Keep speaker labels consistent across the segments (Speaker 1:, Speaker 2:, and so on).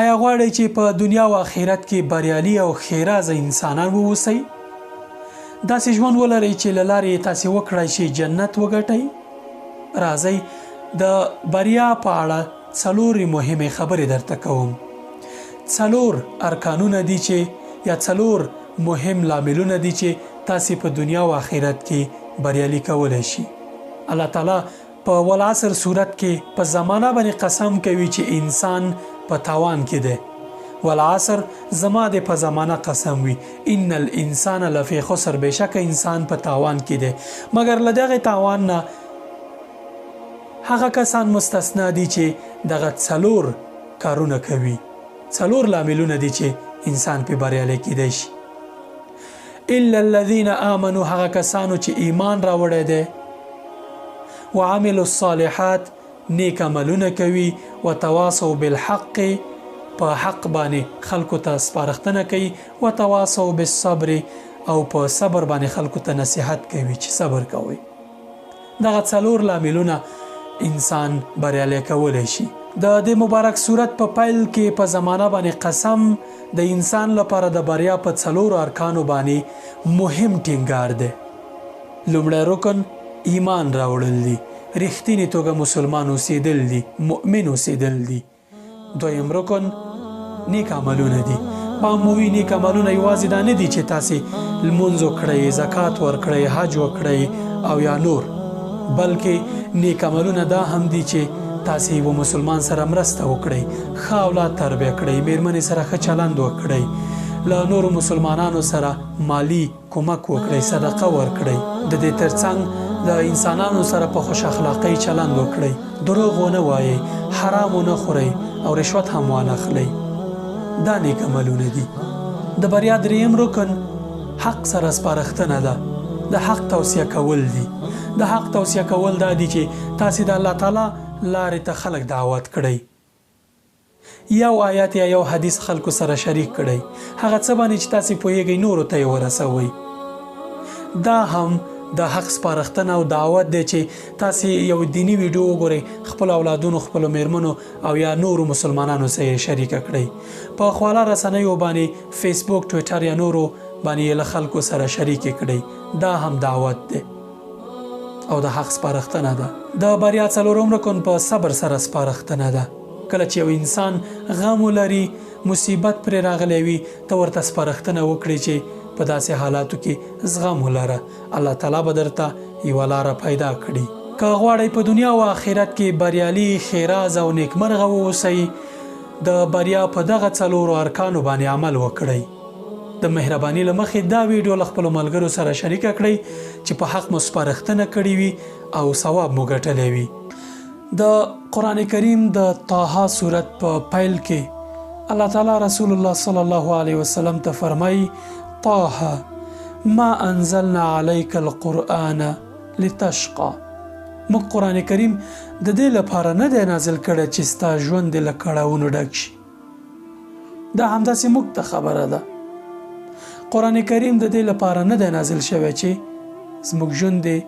Speaker 1: آیا غواړئ چې په دنیا او آخرت کې بریالي او ښېرازه انسانان واوسئ؟ داسې ژوند ولرئ چې له لارې یې تاسې وکړئ چې جنت وګټئ؟ راځئ د بریا په اړه څلورې مهمې خبرې درته کوم. څلور ارکانونه دي چې یا څلور مهم لاملونه دي چې تاسې په دنیا او آخرت کې بریالي کولی شي. الله تعالی په والعصر صورت کې په زمانه باندې قسم کوي چې انسان په تاوان کې دی. والعصر زما د په زمانه قسم وي ان الانسان لفی خسر، بشک انسان په تاوان کې دی، مګر له دغه تاوان نه هغه کسان مستثنا دي چې دغه څلور کارونه کوي. څلور لاملونه دي چې انسان په بریالي کېدی شي. الا الذين امنوا، هغه کسانو چې ایمان راوړی دی، وعملوا الصالحات، نیک عملونه کوي، وتواصوا بالحق، په حق باندې خلکو ته سپارښتنه کوي، وتواصوا بالصبر، او په صبر باندې خلکو ته نصیحت کوي چې صبر کوي. دغه څلور لاملونه انسان بریالی کولی شي. د دې مبارک صورت په پیل کې په زمانه باندې قسم د انسان لپاره د بریا په څلورو ارکانو باندې مهم ټینګار دی. لومړی رکن ایمان راوړل دي، رښتینې توګه مسلمان اوسېدل دي، مؤمن اوسېدل دي. دویم رکن نیک عملونه دي. معمولی نیک عملونه یوازې دا نه دي چې تاسې لمونځ وکړئ، زکات ورکړئ، حج وکړئ او یا نور، بلکې نیک عملونه دا هم دي چې تاسې یو مسلمان سره مرسته وکړئ، ښه اولاد تربیه کړئ، میرمنې سره ښه چلند وکړئ، له نورو مسلمانانو سره مالی کومک وکړئ، صدقه ورکړئ. د دې ترڅنګ د انسانانو سره په خوش اخلاقۍ چلند وکړئ، دروغ ونه وایئ، حرام ونه خورئ او رشوت هم وانه اخلئ. دا نیک عملونه دي. د بریا دریم رکن حق سره سپارښتنه ده. د حق توصیه کول دي. د حق توصیه کول دا دي چې تاسې د الله تعالی لارې ته خلک دعوت کړئ، یو آیات یا یو حدیث خلکو سره شریک کړئ، هغه څه باندې چې تاسې پوهیږئ نورو ته یې ورسوئ. دا هم د حق سپارښتنه او دعوت دی چې تاسې یو دینی ویډیو وګورئ، خپل اولادونو، خپلو میرمنو او یا نورو مسلمانانو سره یې شریکه کړئ. په خواله رسنیو باندې فیسبوک، ټویټر یا نورو باندې یې له خلکو سره شریکې کړئ. دا هم دعوت دی او د حق سپارښتنه ده. د بریا څلورم رکن په صبر سره سپارښتنه ده. کله چې یو انسان غم ولري، مصیبت پرې راغلی وي، ته ورته سپارښتنه وکړي چې په داسې حالاتو کې زغم ولره، الله تعالی به درته یوه لاره پیدا کړي. که غواړئ په دنیا او آخرت کې بریالي، ښېراز او نیکمرغه واوسئ، د بریا په دغه څلورو ارکانو باندې عمل وکړئ. د مهرباني له مخې دا ویډیو له خپلو ملګرو سره شریکه کړئ چې په حق مو سپارښتنه کړې وي او ثواب مو ګټلی وي. د قرآن کریم د طه سورت په پیل کې الله تعالی رسول الله صلی الله علیه وسلم ته فرمایي: طه ما انزلنا علیک القرآن لتشقى. موږ قرآن کریم د دې لپاره نه دی نازل کړی چې ستا ژوند دې له کړاوونو ډک شي. دا همداسې موږ ته خبره ده. قرآن کریم د دې لپاره نه دی نازل شوی چې زموږ ژوند دې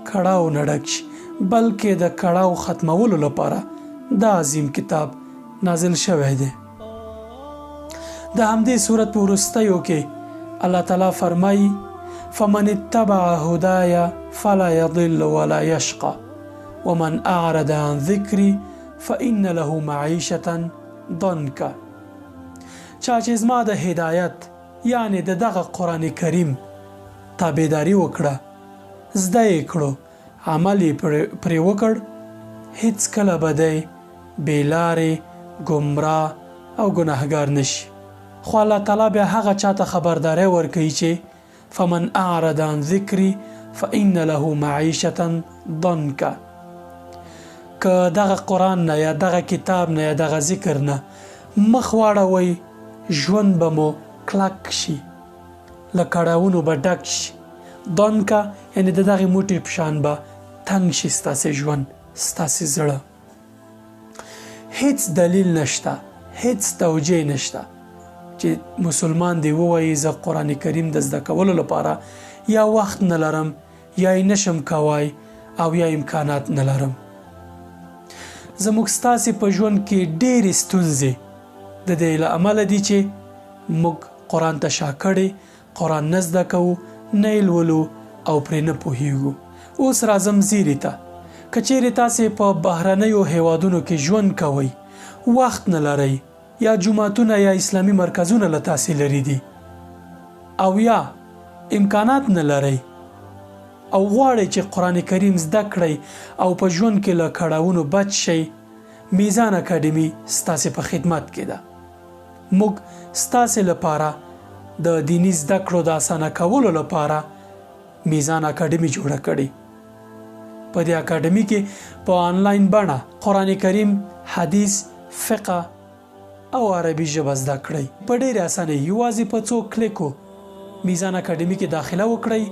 Speaker 1: کړاو نه ډک شي، بلکې د کړاو ختمولو لپاره دا عظیم کتاب نازل شوی دی. د همدې سورت په وروستیو کې الله تعالی فرمایي: فمن اتبع هداي فلا يضل ولا يشقى ومن اعرض عن ذكري فإن له معيشة ضنكا. چا چې زما د هدایت یعنی د دغه قرآن کریم تابعداري وکړه، زده یې کړو، عمل یې پرې وکړ، هیڅ کله به دی بېلارې، ګمراه او ګناهګار نشي. خو الله تعالی بیا هغه چاته خبرداری ورکوي چې فمن اعرض عن ذکري فإن له معیشة ضنکا. که دغه قرآن نه یا دغه کتاب نه یا دغه ذکر نه مخ واړوئ، ژوند به مو کلک شي، له کړاوونو به ډک شي. ضنکا یعنی د دغې موټې په شان به تنګ شي ستاسې ژوند، ستاسې زړه. هیڅ دلیل نشته، هیڅ توجیه نشته چې مسلمان دی ووایي زه قرآن کریم د زده کولو لپاره یا وخت نه لرم، یا یې نشم کوای او یا امکانات نه لرم. زموږ ستاسې په ژوند کې ډېرې ستونزې د دې له امله دی چې موږ قرآن ته شا کړی، قرآن نه زده کوو، نه یې لولو او پرې نه پوهیږو. اوس راځم زیرې ته. که چیرې تاسې په بهرنیو هیوادونو کې ژوند کوئ، وخت نه لرئ، یا جوماتونه یا اسلامي مرکزونه له تاسې لرې دي، او یا امکانات نه لرئ او غواړئ چې قرآن کریم زده کړئ او په ژوند کې له کړاوونو بچ شئ، میزان اکاډمي ستاسې په خدمت کې ده. موږ ستاسې لپاره د دیني زده کړو د اسانه کولو لپاره میزان اکاډمي جوړه کړې. په دې اکاډمي کې په آنلاین بڼه قرآن کریم، حدیث، فقه او عربي ژبه زده کړئ. په ډېرې اسانۍ یوازې په څو کلیکو میزان اکاډمي کې داخله وکړئ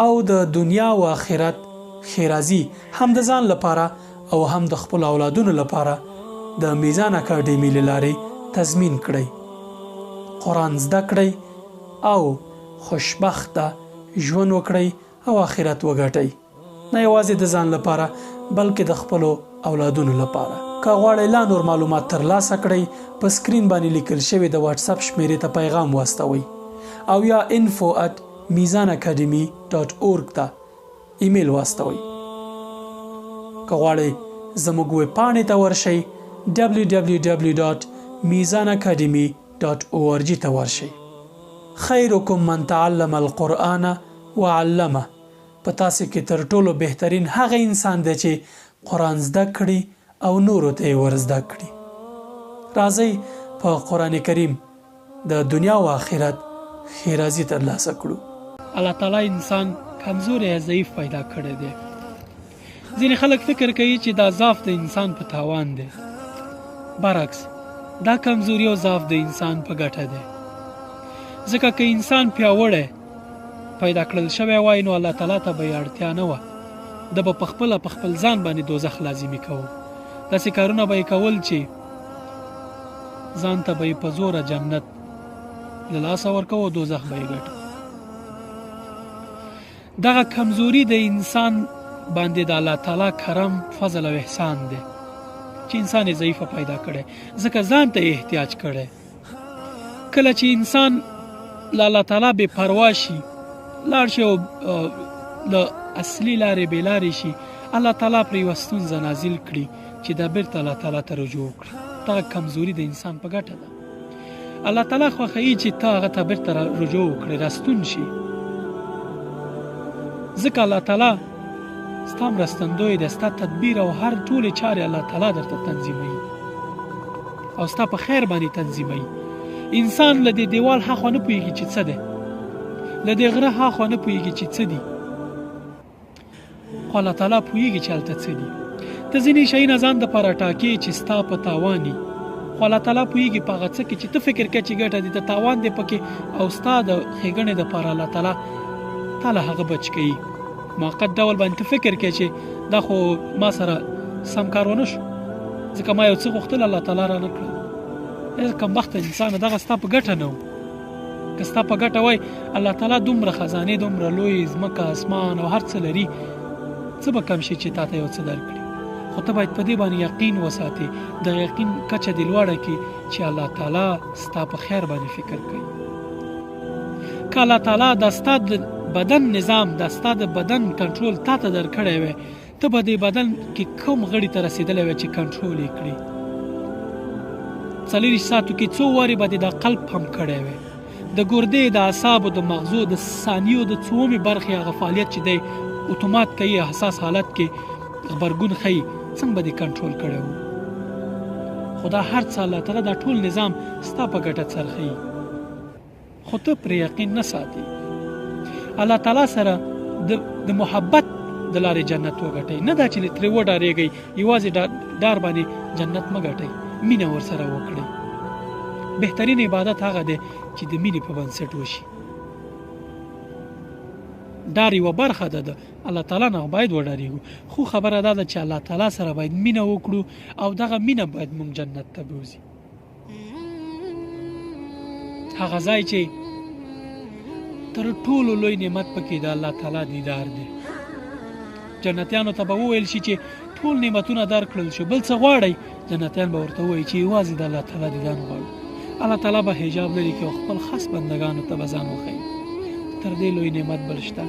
Speaker 1: او د دنیا او اخرت ښېرازي هم د ځان لپاره او هم د خپل اولادونو لپاره د میزان اکاډمي له لارې تضمین کړئ. قرآن زده کړئ او خوشبخته ژوند وکړئ او آخرت وګټئ، نه یوازې د ځان لپاره بلکې د خپلو اولادونو لپاره. که غواړئ لا نور معلومات ترلاسه کړئ، په سکرین باندې لیکل شوی د واتس اپ شمیرې ته پیغام واستوئ او یا info@mizanacademy.org ته ایمیل واستوئ. که غواړئ زموږ ویب پاڼې ته ورشئ www.mizanacademy.org ته ورشئ. خیرکم من تعلم القرآن وعلمه. په تاسو کې تر ټولو بهترین هغه انسان دی چې قرآن زده کړي او نورو ته یې ور زده کړي. راځئ په قرآن کریم د دنیا او آخرت ښېرازي ترلاسه کړو. الله تعالی انسان کمزوری یا ضعیف پیدا کړی دی. ځینې خلک فکر کوي چې دا ضعف د انسان په تاوان دی. برعکس دا کمزوری او ضعف د انسان په ګټه دی. ځکه که انسان پیاوړی پیدا کړل شوی وای نو الله تعالی ته به اړتیا نه وه، د به په خپل ځان باندې دوزخ لازمي کوو. داسې کارونه به یې کول چې ځان ته به یې په زوره جنت له لاسه ورکوو، دوزخ به یې ګټو. دغه کمزوري د انسان باندې د الله تعالی کرم، فضل او احسان دی چې انسان یې ضعیفه پیدا کړی، ځکه ځان ته یې احتیاج کړی. کله چې انسان له الله تعالی بې پروا شي، لاړ شي او له اصلي لارې بې لارې شي، الله تعالی پرې یوه ستونزه نازل کړي چې دا بیرته الله تعالی ته رجوع وکړي. دغه کمزوري د انسان په ګټه ده. الله تعالی خوښوي چې ته هغه ته بیرته رجوع وکړې، راستون شي. ځکه الله تعالی ستا مرستندوی دی، ستا تدبیر او هر ټولې چارې الله تعالی درته تنظیموي او ستا په خیر باندې تنظیموي. انسان له دې دیوال هاخوا نه پوهېږي چې څه دی، له دې غره هاخوا نه پوهېږي چې څه دي، خو الله تعالی پوهېږي چې هلته څه دي. ته ځینې شیونه ځان دپاره ټاکې چې ستا په تاوان وي، خو الله تعالی پوهېږي په هغه څه کې چې ته فکر کوې چې ګټه دي، د تاوان دی پکې، او ستا د ښېګڼې دپاره الله تعالی تا له هغه بچ کوي. موقت ډول باندې ته فکر کوې چې دا خو ما سره سم کار ونه شو، ځکه ما یو څه غوښتل الله تعالی را نه کړل. کمبخته انسانه، دغه ستا په ګټه نه و. که ستا په ګټه وای الله تعالی دومره خزانې، دومره لوی ځمکه، اسمان او هر څه لري، څه به کم شي چې تا ته یو څه درکړي. خو ته باید په دې باندې یقین وساتې، د یقین کچه دې لوړه کړي چې الله تعالی ستا په خیر باندې فکر کوي. که الله تعالی دا ستا د بدن نظام، دا ستا د بدن کنټرول تا ته درکړی وی، ته به دې بدن کې کوم غړي ته رسېدلی وی چې کنټرول یې کړي. 40 ساعتو کې څو وارې به دې دا قلب هم کړی وی، د ګردې، د اعصابو، د مغزو، د ثانیو د څومې برخې هغه فعالیت چې دی اتومات کوي، حساس حالت کې غبرګون ښیي، څنګه به دې کنټرول کړی و. خو دا هر څه الله تعالی دا ټول نظام ستا په ګټه څرخوي، خو ته پرې یقین نه ساتي. الله تعالی سره د محبت د لارې جنت وګټئ، نه دا چې ترې وډارېږئ، یوازې ډار باندې جنت مه ګټئ، مینه ورسره وکړئ. بهترین عبادت هغه دی چې د مینې په بنسټ وشي. ډار یوه برخه ده د الله تعالی نه، باید وډارېږو، خو خبره دا ده چې الله تعالی سره باید مینه وکړو او دغه مینه باید موږ جنت ته بوځي. هغه ځای چې تر ټولو لوی نعمت پکې د الله تعالی دیدار دی. جنتیانو ته به وویل شي چې ټول نعمتونه درکړل شو، بل څه غواړئ؟ جنتیان به ورته ووایي چې یوازې د الله تعالی دیدار غواړو. الله تعالی به حجاب لري کې خپل خاص بندگانو ته ځان وښيي. تر دې لوی نعمت بل شته